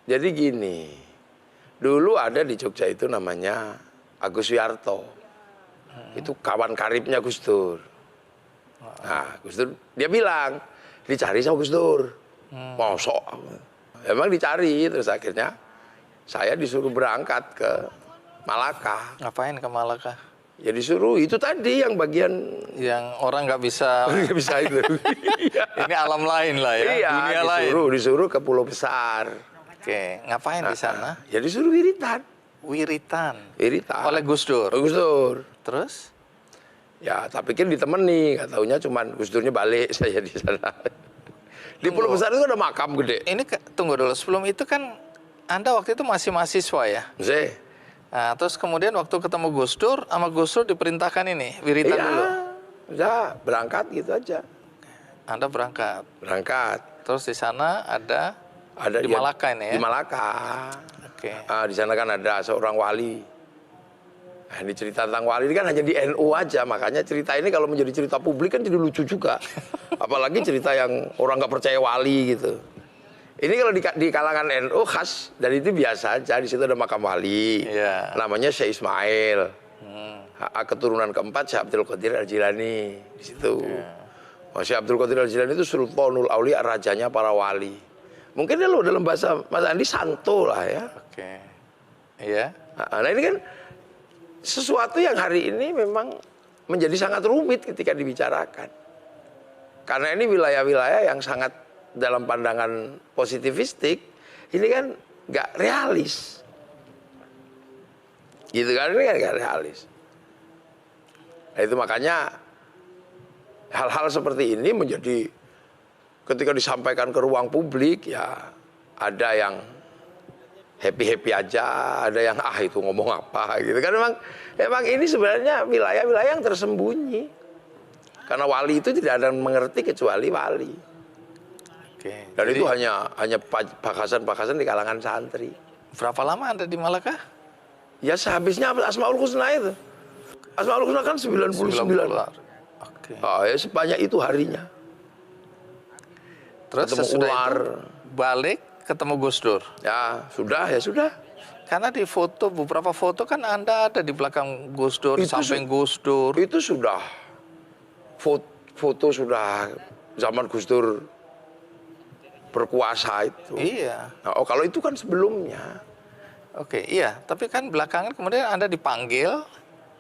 Jadi gini, dulu ada di Jogja itu namanya Agus Wiyarto. Itu kawan karibnya Gus Dur. Nah, Gus Dur, dia bilang, dicari sama Gus Dur. Mosok. Emang dicari, terus akhirnya saya disuruh berangkat ke Malaka. Ngapain ke Malaka? Ya disuruh, itu tadi yang bagian... Yang orang nggak bisa... Nggak bisa itu. Ini alam lain lah ya, iya, dunia lain. Disuruh ke Pulau Besar. Oke, ngapain di sana? Ya disuruh wiritan. Wiritan. Wiritan. Oleh Gus Dur. Gus Dur. Terus? Ya, tak pikir ditemani, nggak taunya cuman Gus Durnya balik, saya di sana. Di Pulau Besar itu ada makam gede. Ini tunggu dulu, sebelum itu kan Anda waktu itu masih mahasiswa ya? Masih. Nah, terus kemudian waktu ketemu Gus Dur, sama Gus Dur diperintahkan ini, wiritan dulu. Iya, berangkat gitu aja. Anda berangkat. Berangkat. Terus di sana ada di ya, Malaka ini ya? Di Malaka. Oke. Di sana kan ada seorang wali. Nah, ini cerita tentang wali ini kan hanya di NU aja, makanya cerita ini kalau menjadi cerita publik kan jadi lucu juga. Apalagi cerita yang orang nggak percaya wali gitu. Ini kalau di kalangan NU khas, dan itu biasa aja, di situ ada makam wali. Yeah. Namanya Syekh Ismail. Keturunan keempat Syekh Abdul Qadir Al-Jilani di situ. Syekh Abdul Qadir Al-Jilani itu Sultanul Aulia, rajanya para wali. Mungkin dia lo dalam bahasa Mas Andi santo lah ya. Oke. Iya. Nah ini kan sesuatu yang hari ini memang menjadi sangat rumit ketika dibicarakan. Karena ini wilayah-wilayah yang sangat dalam pandangan positivistik, ini kan nggak realis. Gitu kan, ini kan nggak realis. Nah itu makanya hal-hal seperti ini menjadi ketika disampaikan ke ruang publik ya ada yang happy-happy aja, ada yang itu ngomong apa gitu kan. Emang ini sebenarnya wilayah-wilayah yang tersembunyi. Karena wali itu tidak ada yang mengerti kecuali wali. Oke. Dan jadi, itu hanya bakasan-bakasan di kalangan santri. Berapa lama Anda di Malaka? Ya sehabisnya Asmaul Husna itu. Asmaul Husna kan 99. Oke. Ya sebanyak itu harinya. Terus ketemu sesudah ular. Itu balik ketemu Gus Dur. Ya sudah. Karena di beberapa foto kan Anda ada di belakang Gus Dur, di samping Gus Dur. Itu sudah foto sudah zaman Gus Dur berkuasa itu. Iya. Nah, kalau itu kan sebelumnya. Oke, iya. Tapi kan belakangan kemudian Anda dipanggil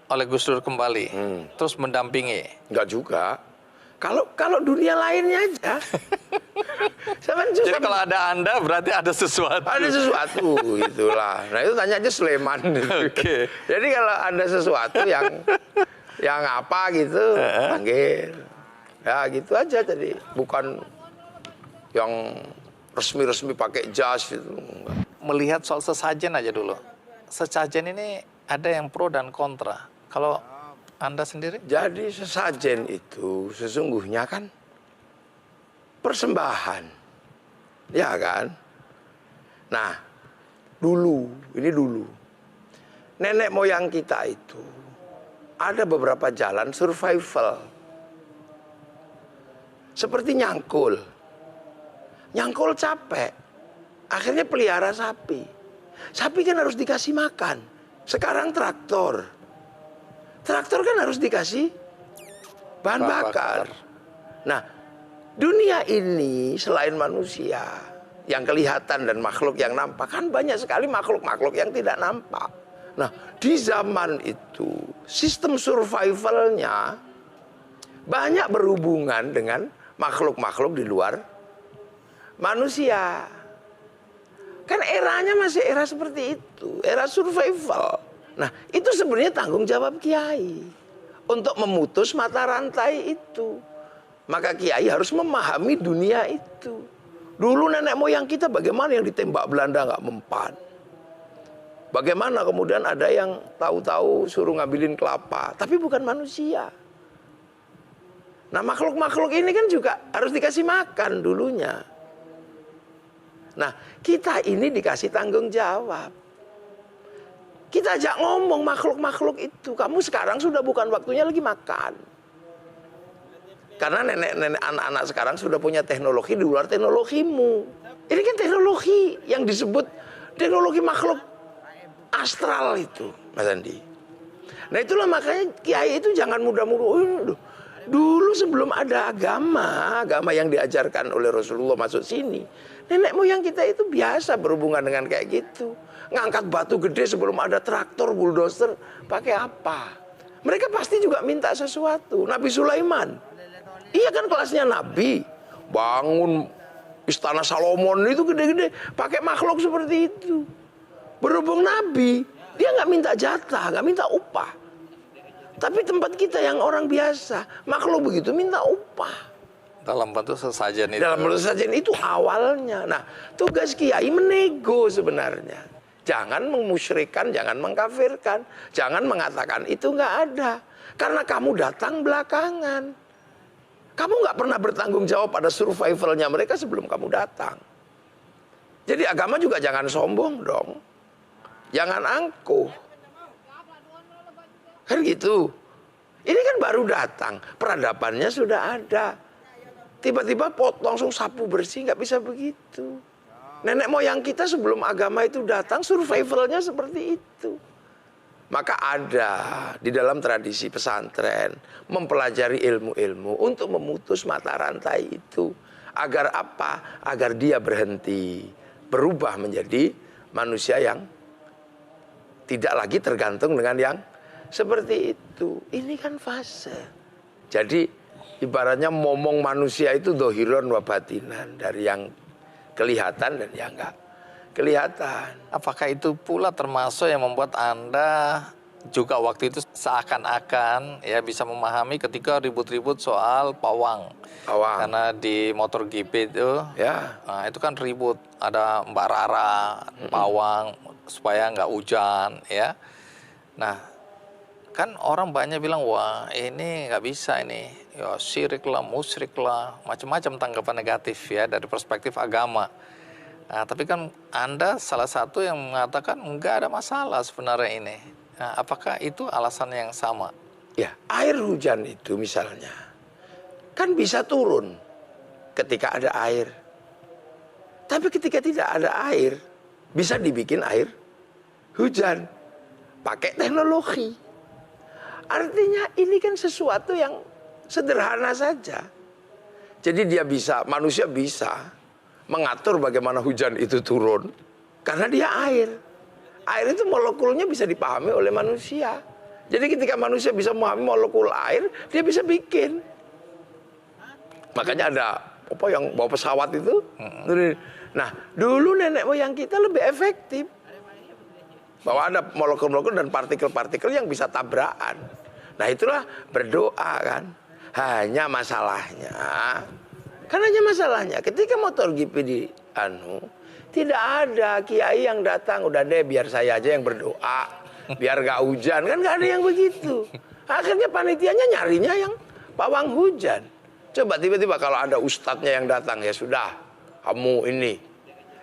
oleh Gus Dur kembali, terus mendampingi. Enggak juga. Kalau dunia lainnya aja. Jadi kalau ada Anda berarti ada sesuatu. Ada sesuatu gitulah. Nah itu tanya aja Sleman. Oke. Jadi kalau ada sesuatu yang apa gitu, panggil. Ya gitu aja jadi. Bukan yang resmi-resmi pakai jas gitu. Melihat soal sesajen aja dulu. Sesajen ini ada yang pro dan kontra. Kalau Anda sendiri? Jadi sesajen itu sesungguhnya kan persembahan. Ya kan? Nah, dulu. Nenek moyang kita itu ada beberapa jalan survival. Seperti nyangkul. Nyangkul capek. Akhirnya pelihara sapi. Sapi kan harus dikasih makan. Sekarang traktor. Traktor kan harus dikasih bahan bakar. Nah, dunia ini selain manusia yang kelihatan dan makhluk yang nampak, kan banyak sekali makhluk-makhluk yang tidak nampak. Nah, di zaman itu sistem survivalnya banyak berhubungan dengan makhluk-makhluk di luar manusia. Kan eranya masih era seperti itu, era survival. Nah, itu sebenarnya tanggung jawab kiai untuk memutus mata rantai itu. Maka kiai harus memahami dunia itu. Dulu nenek moyang kita bagaimana yang ditembak Belanda nggak mempan. Bagaimana kemudian ada yang tahu-tahu suruh ngambilin kelapa, tapi bukan manusia. Nah, makhluk-makhluk ini kan juga harus dikasih makan dulunya. Nah, kita ini dikasih tanggung jawab. Kita ajak ngomong makhluk-makhluk itu. Kamu sekarang sudah bukan waktunya lagi makan. Karena nenek-nenek anak-anak sekarang sudah punya teknologi di luar teknologimu. Ini kan teknologi yang disebut teknologi makhluk astral itu, Mas Andi. Nah itulah makanya kiai itu jangan mudah-mudah. Dulu sebelum ada agama yang diajarkan oleh Rasulullah masuk sini, nenek moyang kita itu biasa berhubungan dengan kayak gitu. Ngangkat batu gede sebelum ada traktor, bulldozer, pakai apa? Mereka pasti juga minta sesuatu. Nabi Sulaiman, iya kan kelasnya Nabi, bangun istana Salomon itu gede-gede, pakai makhluk seperti itu. Berhubung Nabi, dia nggak minta jatah, nggak minta upah. Tapi tempat kita yang orang biasa, makhluk begitu minta upah. Dalam bentuk sesajen itu. Dalam bentuk sesajen itu awalnya. Nah, tugas kiai menego sebenarnya. Jangan memusyrikan, jangan mengkafirkan. Jangan mengatakan itu nggak ada. Karena kamu datang belakangan. Kamu nggak pernah bertanggung jawab pada survivalnya mereka sebelum kamu datang. Jadi agama juga jangan sombong dong. Jangan angkuh. Kan gitu. Ini kan baru datang, peradabannya sudah ada. Tiba-tiba langsung sapu bersih, nggak bisa begitu. Nenek moyang kita sebelum agama itu datang, survivalnya seperti itu. Maka ada di dalam tradisi pesantren mempelajari ilmu-ilmu untuk memutus mata rantai itu. Agar apa? Agar dia berhenti, berubah menjadi manusia yang tidak lagi tergantung dengan yang seperti itu. Ini kan fase. Jadi ibaratnya momong manusia itu dohiron wa batinan, dari yang kelihatan dan yang enggak kelihatan. Apakah itu pula termasuk yang membuat Anda juga waktu itu seakan-akan ya bisa memahami ketika ribut-ribut soal pawang. Karena di motor GP itu, ya, nah itu kan ribut, ada Mbak Rara, pawang supaya nggak hujan, ya. Nah, kan orang banyak bilang, wah ini nggak bisa ini, ya syirik lah, musyrik lah, macam-macam tanggapan negatif ya dari perspektif agama. Nah, tapi kan Anda salah satu yang mengatakan nggak ada masalah sebenarnya ini. Nah, apakah itu alasan yang sama? Ya, air hujan itu misalnya, kan bisa turun ketika ada air. Tapi ketika tidak ada air, bisa dibikin air hujan pakai teknologi. Artinya ini kan sesuatu yang sederhana saja. Jadi dia bisa, manusia bisa mengatur bagaimana hujan itu turun karena dia air. Air itu molekulnya bisa dipahami oleh manusia. Jadi ketika manusia bisa memahami molekul air, dia bisa bikin. Makanya ada apa yang bawa pesawat itu. Nah, dulu nenek moyang kita lebih efektif. Bahwa ada molekul-molekul dan partikel-partikel yang bisa tabrakan. Nah itulah berdoa kan. Hanya masalahnya, ketika motor GP di tidak ada kiai yang datang, udah deh biar saya aja yang berdoa, biar gak hujan, kan gak ada yang begitu. Akhirnya panitianya nyarinya yang pawang hujan. Coba tiba-tiba kalau ada ustadznya yang datang, ya sudah, kamu ini.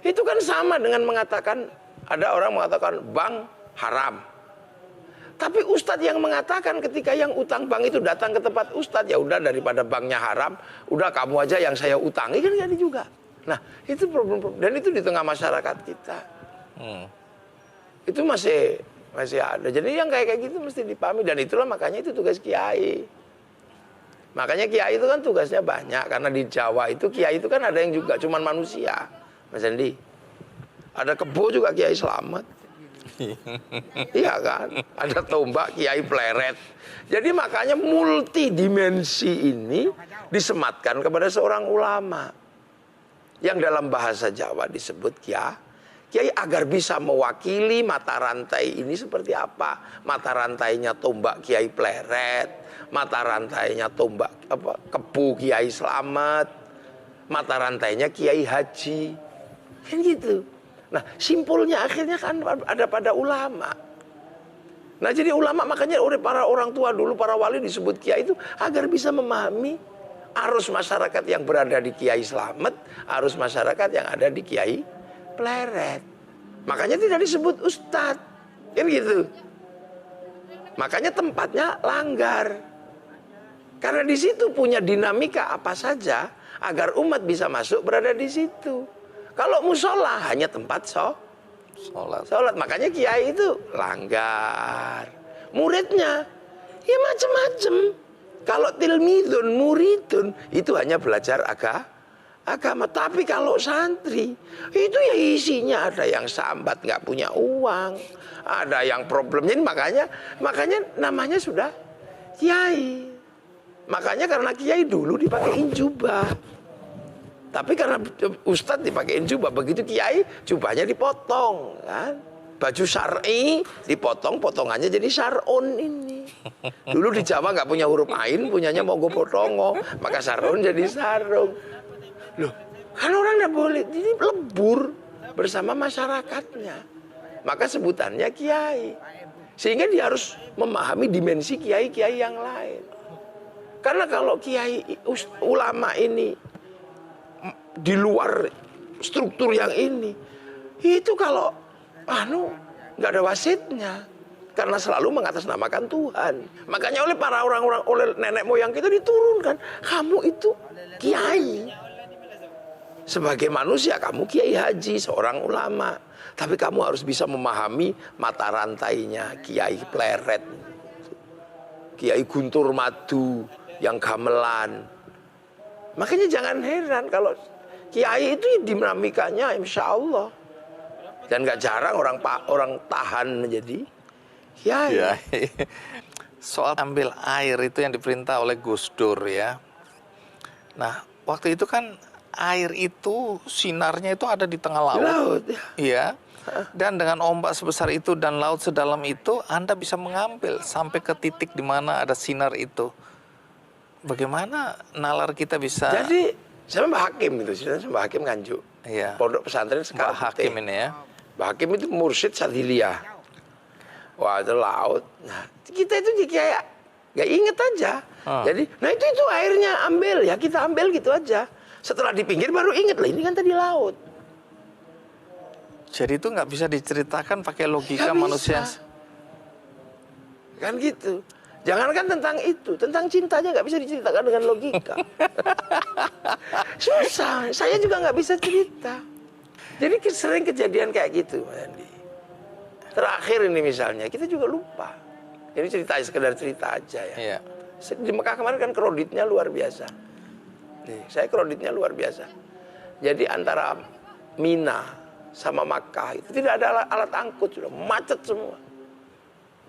Itu kan sama dengan mengatakan, ada orang mengatakan bank haram. Tapi ustadz yang mengatakan ketika yang utang bank itu datang ke tempat ustadz, ya udah daripada banknya haram, udah kamu aja yang saya utangi, kan jadi juga. Nah itu problem, dan itu di tengah masyarakat kita. Itu masih ada. Jadi yang kayak gitu mesti dipahami, dan itulah makanya itu tugas kiai. Makanya kiai itu kan tugasnya banyak, karena di Jawa itu kiai itu kan ada yang juga cuman manusia, Mas Andi. Ada kebo juga kiai selamat. Iya kan? Ada tombak kiai pleret. Jadi makanya multidimensi ini disematkan kepada seorang ulama yang dalam bahasa Jawa disebut kiai, agar bisa mewakili mata rantai ini seperti apa. Mata rantainya tombak kiai pleret, mata rantainya tombak kebo kiai selamat, mata rantainya kiai haji. Kan gitu. Nah, simpulnya akhirnya kan ada pada ulama. Nah, jadi ulama makanya oleh para orang tua dulu, para wali disebut kiai itu agar bisa memahami arus masyarakat yang berada di kiai selamat, arus masyarakat yang ada di kiai pleret. Makanya tidak disebut ustadz. Kan gitu. Makanya tempatnya langgar. Karena di situ punya dinamika apa saja agar umat bisa masuk berada di situ. Kalau musola hanya tempat sholat. Makanya kiai itu langgar. Muridnya ya macam-macam. Kalau tilmidun, muridun itu hanya belajar agama. Tapi kalau santri itu ya isinya ada yang sambat nggak punya uang, ada yang problemnya. Makanya namanya sudah kiai. Makanya karena kiai dulu dipakein jubah. Tapi karena ustadz dipakein jubah, begitu kiai jubahnya dipotong kan. Baju syar'i dipotong, potongannya jadi syar'un ini. Dulu di Jawa nggak punya huruf ain, punyanya mogo potongo, maka syar'un jadi sarung. Loh, kan orang nggak boleh, ini lebur bersama masyarakatnya. Maka sebutannya kiai. Sehingga dia harus memahami dimensi kiai-kiai yang lain. Karena kalau kiai ulama ini di luar struktur yang ini, itu kalau nggak ada wasitnya, karena selalu mengatasnamakan Tuhan. Makanya oleh para orang-orang, oleh nenek moyang kita diturunkan, kamu itu kiai. Sebagai manusia kamu kiai haji, seorang ulama, tapi kamu harus bisa memahami mata rantainya kiai pleret, kiai guntur madu yang gamelan. Makanya jangan heran kalau kiai itu dinamikanya insya Allah. Dan gak jarang orang tahan menjadi kiai. Soal ambil air itu yang diperintah oleh Gus Dur ya. Nah waktu itu kan air itu sinarnya itu ada di tengah laut. Laut ya. Dan dengan ombak sebesar itu dan laut sedalam itu, Anda bisa mengambil sampai ke titik di mana ada sinar itu. Bagaimana nalar kita bisa? Jadi sama Mbah Hakim itu, Mbah Hakim Nganjuk. Iya. Pondok pesantren sekarang. Mbah Hakim ini ya. Mbah Hakim itu mursyid Sadiliyah. Wah itu laut. Nah kita itu kayak gak inget aja. Jadi, nah itu airnya ambil ya, kita ambil gitu aja. Setelah di pinggir baru inget lah, ini kan tadi laut. Jadi itu nggak bisa diceritakan pakai logika manusia. Kan gitu. Jangankan tentang itu, tentang cintanya nggak bisa diceritakan dengan logika. Susah, saya juga nggak bisa cerita. Jadi sering kejadian kayak gitu, Mas Andi. Terakhir ini misalnya, kita juga lupa. Ini cerita sekedar cerita aja ya. Iya. Di Mekah kemarin kan kreditnya luar biasa. Nih, saya kreditnya luar biasa. Jadi antara Mina sama Makkah itu tidak ada alat angkut, sudah macet semua.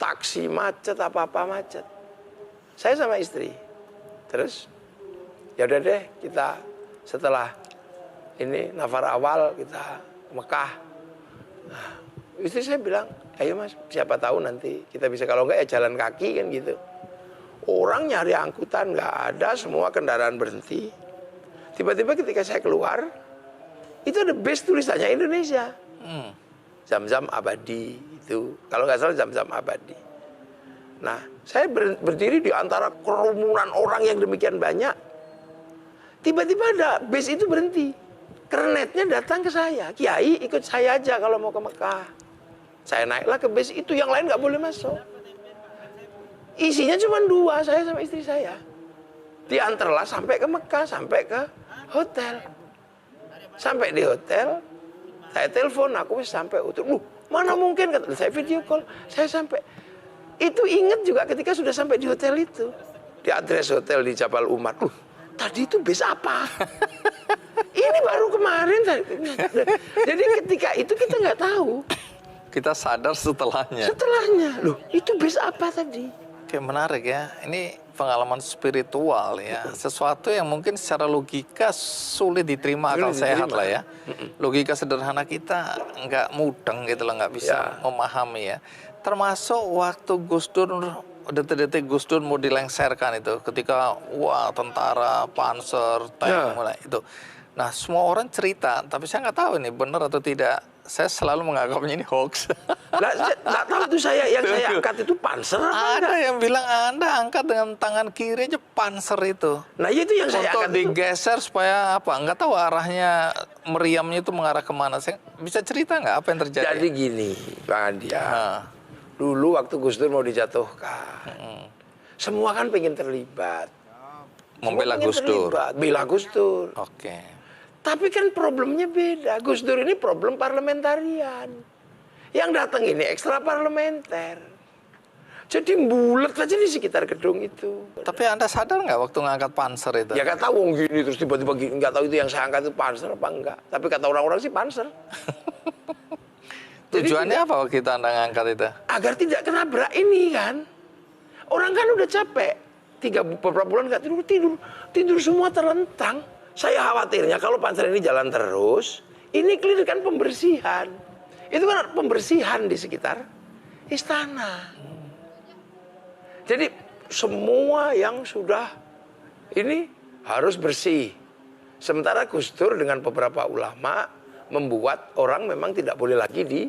Taksi macet, apa-apa macet. Saya sama istri. Terus ya udah deh, kita setelah ini nafar awal kita ke Mekah. Nah, istri saya bilang, ayo mas, siapa tahu nanti kita bisa, kalau enggak ya jalan kaki kan gitu. Orang nyari angkutan nggak ada, semua kendaraan berhenti. Tiba-tiba ketika saya keluar, itu ada base tulisannya Indonesia. Zam-zam abadi itu, kalau nggak salah zam-zam abadi. Nah, saya berdiri di antara kerumunan orang yang demikian banyak. Tiba-tiba ada base itu berhenti. Kernetnya datang ke saya, Kiai ikut saya aja kalau mau ke Mekah. Saya naiklah ke base itu, yang lain nggak boleh masuk. Isinya cuma dua, saya sama istri saya. Diantarlah sampai ke Mekah, sampai ke hotel. Sampai di hotel, saya telepon, aku sampai hotel. Mana mungkin, kata saya video call, saya sampai. Itu ingat juga ketika sudah sampai di hotel itu. Di address hotel di Jabal Umar. Tadi itu base apa? Ini baru kemarin. Jadi ketika itu kita nggak tahu. Kita sadar setelahnya. Setelahnya, loh itu base apa tadi? Oke, menarik ya. Ini pengalaman spiritual ya. Sesuatu yang mungkin secara logika sulit diterima akal sehat lah ya. Logika sederhana kita nggak mudeng gitu loh, nggak bisa memahami ya. Termasuk waktu Gus Dur, detik-detik Gus Dur mau dilengserkan itu. Ketika, wah tentara, panser, tank, mulai itu. Nah semua orang cerita, tapi saya nggak tahu ini benar atau tidak. Saya selalu menganggapnya ini hoax. Nggak tahu tuh yang saya angkat itu panser apa ada yang bilang Anda angkat dengan tangan kiri aja panser itu. Nah itu yang saya angkat digeser supaya apa? Nggak tahu arahnya meriamnya itu mengarah kemana. Saya bisa cerita nggak apa yang terjadi? Jadi gini, Bang Andi ya. Dulu waktu Gus Dur mau dijatuhkan, semua kan pengen terlibat. Membela pengen Gus Dur. terlibat, bela Gus Dur. Oke. Tapi kan problemnya beda. Gus Dur ini problem parlementarian. Yang datang ini ekstra parlementer. Jadi bulat aja di sekitar gedung itu. Tapi Anda sadar nggak waktu ngangkat Panser itu? Ya nggak tahu gini terus tiba-tiba gini, nggak tahu itu yang saya angkat itu Panser apa enggak. Tapi kata orang-orang sih Panser. Tujuannya apa waktu itu Anda ngangkat itu? Agar tidak kenabrak ini kan. Orang kan udah capek. Beberapa bulan nggak tidur semua terlentang. Saya khawatirnya kalau Panser ini jalan terus, ini clear kan pembersihan. Itu kan pembersihan di sekitar istana. Jadi semua yang sudah ini harus bersih. Sementara Gus Dur dengan beberapa ulama membuat orang memang tidak boleh lagi di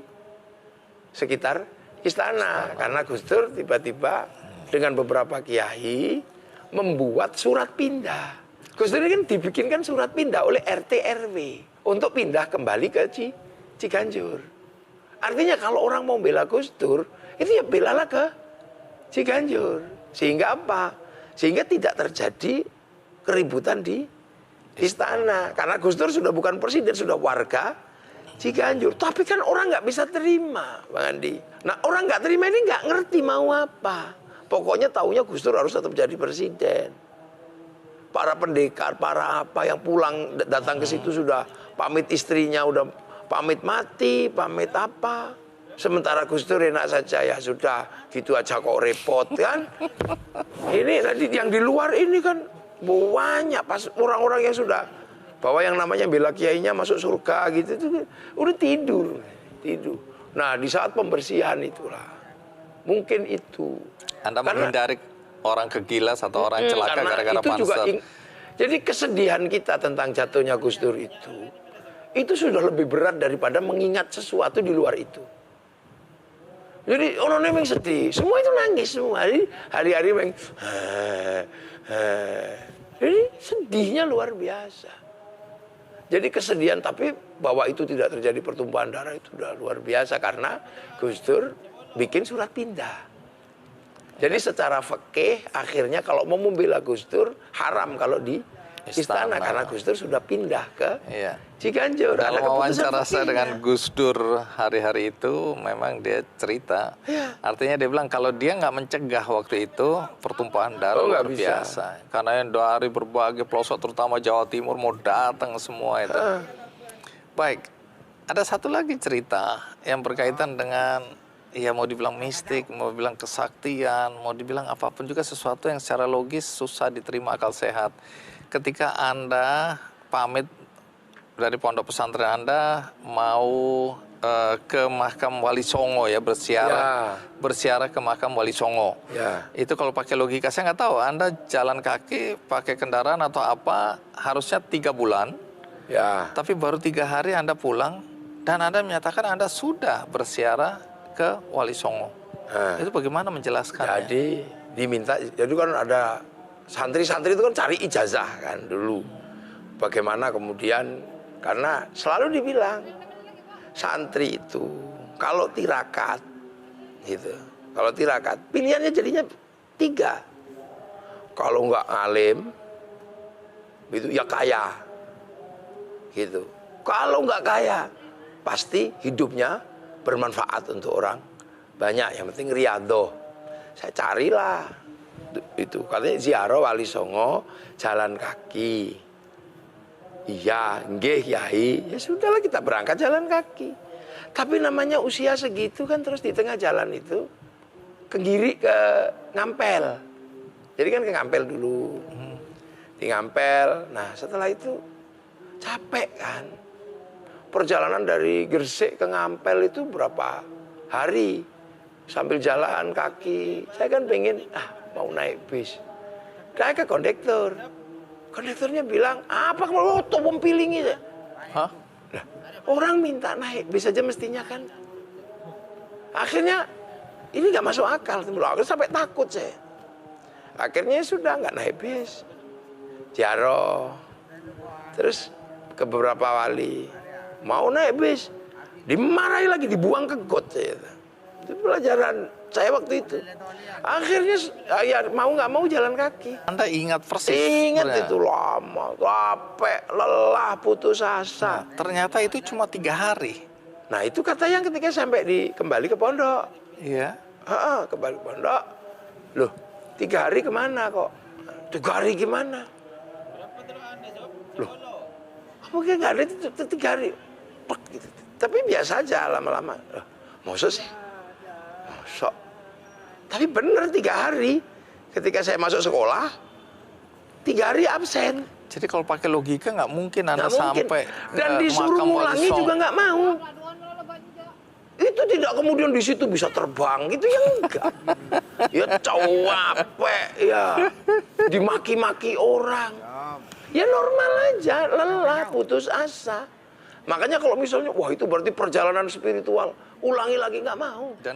sekitar istana. Karena Gus Dur tiba-tiba dengan beberapa kiai membuat surat pindah. Gus Dur ini kan dibikinkan surat pindah oleh RT RW untuk pindah kembali ke Ciganjur. Artinya kalau orang mau bela Gus Dur, itu ya belalah ke Ciganjur. Sehingga apa? Sehingga tidak terjadi keributan di istana. Karena Gus Dur sudah bukan presiden, sudah warga Ciganjur. Tapi kan orang nggak bisa terima, Bang Andi. Nah orang nggak terima ini nggak ngerti mau apa. Pokoknya taunya Gus Dur harus tetap jadi presiden. Para pendekar, para apa yang pulang datang ke situ sudah pamit istrinya, udah pamit mati, pamit apa. Sementara Gus Dur enak saja, ya sudah gitu aja kok repot kan. Ini nanti yang di luar ini kan banyak pas orang-orang yang sudah bahwa yang namanya bela kiainya masuk surga gitu itu udah tidur. Nah di saat pembersihan itulah mungkin itu. Anda menghindari orang kegilas atau orang celaka gara-gara Panser. Jadi kesedihan kita tentang jatuhnya Gus Dur itu sudah lebih berat daripada mengingat sesuatu di luar itu. Jadi orang memang sedih, semua itu nangis semua. Jadi hari-hari memang jadi sedihnya luar biasa. Jadi kesedihan, tapi bahwa itu tidak terjadi pertumpahan darah itu sudah luar biasa karena Gus Dur bikin surat pindah. Jadi secara fikih akhirnya kalau mau membela Gus Dur haram kalau di istana karena Gus Dur sudah pindah ke Ciganjur. Dalam wawancara saya dengan Gus Dur hari-hari itu memang dia cerita, artinya dia bilang kalau dia nggak mencegah waktu itu pertumpahan darah luar biasa. Karena yang dari berbagai pelosok terutama Jawa Timur mau datang semua itu. Baik, ada satu lagi cerita yang berkaitan dengan ya mau dibilang mistik, mau dibilang kesaktian, mau dibilang apapun juga sesuatu yang secara logis susah diterima akal sehat. Ketika Anda pamit dari pondok pesantren Anda mau ke makam Wali Songo ya bersiarah ke makam Wali Songo. Itu kalau pakai logika saya nggak tahu Anda jalan kaki pakai kendaraan atau apa harusnya 3 bulan. Tapi baru 3 hari Anda pulang dan Anda menyatakan Anda sudah bersiarah ke Wali Songo. Itu bagaimana menjelaskannya? Jadi diminta, jadi kan ada santri-santri itu kan cari ijazah kan dulu. Bagaimana kemudian, karena selalu dibilang santri itu kalau tirakat gitu. Kalau tirakat pilihannya jadinya 3. Kalau nggak ngalim itu ya kaya. Gitu. Kalau nggak kaya pasti hidupnya bermanfaat untuk orang banyak. Yang penting riyadhah. Saya carilah itu katanya ziarah Wali Songo jalan kaki. Iya, nggih Kyai. Ya sudahlah kita berangkat jalan kaki. Tapi namanya usia segitu kan terus di tengah jalan itu ke kiri ke Ngampel. Jadi kan ke Ngampel dulu. Di Ngampel. Nah, setelah itu capek kan. Perjalanan dari Gresik ke Ngampel itu berapa hari sambil jalan kaki. Saya kan pengen mau naik bis. Naik ke kondektur. Kondekturnya bilang, apa kalau topom piling itu? Hah? Nah, orang minta naik bis aja mestinya kan. Akhirnya ini nggak masuk akal. Akhirnya sampai takut saya. Akhirnya sudah nggak naik bis. Ziarah. Terus ke beberapa wali. Mau naik bis. Dimarahi lagi, dibuang ke got saya. Itu pelajaran saya waktu itu. Akhirnya ya mau nggak mau jalan kaki. Anda ingat persis. Ingat sebenarnya. itu lama, capek, lelah, putus asa. Nah, ternyata itu cuma 3 hari. Nah itu kata yang ketika sampai kembali ke pondok. Iya. Kembali ke pondok. Loh, 3 hari kemana kok? 3 hari gimana? Loh, mungkin nggak ada itu 3 hari. Pek, gitu. Tapi biasa aja lama-lama. Masa sih? Masa? Tapi bener 3 hari. Ketika saya masuk sekolah, 3 hari absen. Jadi kalau pakai logika nggak mungkin Anda Nggak mungkin. sampai Dan ke disuruh makam Wali ngulangi Songo. juga nggak mau. Itu tidak kemudian di situ bisa terbang, itu yang enggak. Ya capek, ya dimaki-maki orang. Ya normal aja, lelah, putus asa. Makanya kalau misalnya, wah itu berarti perjalanan spiritual, ulangi lagi nggak mau. Dan